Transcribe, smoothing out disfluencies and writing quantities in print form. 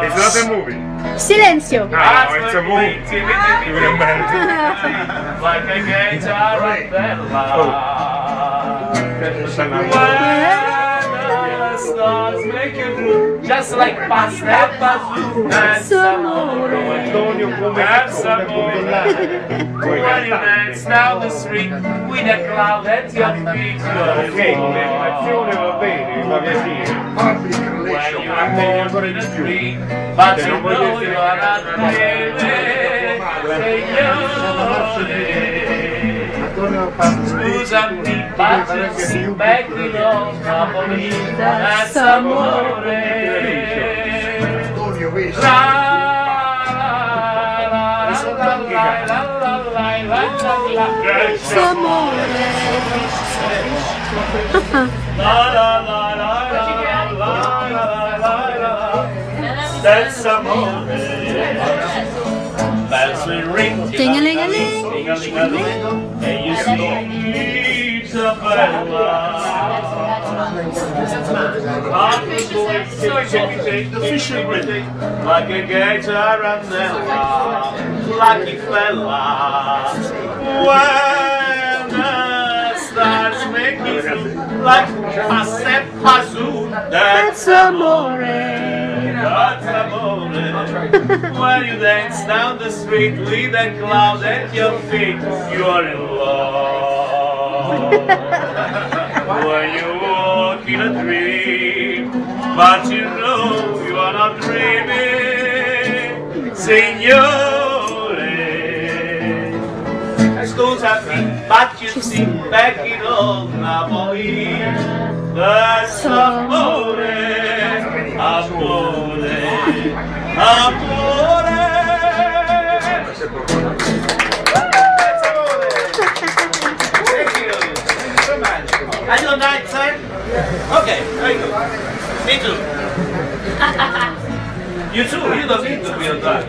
It's not a movie. Silenzio. No, it's a movie. Like a guitar stars make you blue, just like pasta bazoo. That's amore. That's amore. When you dance down the street with a cloud at your feet. Ok, come animazione va bene, ma piacere. When you are born in a tree, but you know you are not living. Scusami, baci becchi lo Napoli, that's amore. La that's amore. That's amore. Bells will ring, Ting-a-ling-a-ling. and you see Isabella. The fisherman, like a gator and lucky fella. When the stars make you like a step azul, that's amore. That's amore. When you dance down the street with a cloud at your feet, you are in love. When you walk in a dream, but you know you are not dreaming, Signore. Scusami, but you see back in old Napoli, that's amore, amore, amore. Are you on that side? Okay, very good. Me too. You too, you don't need to be on that.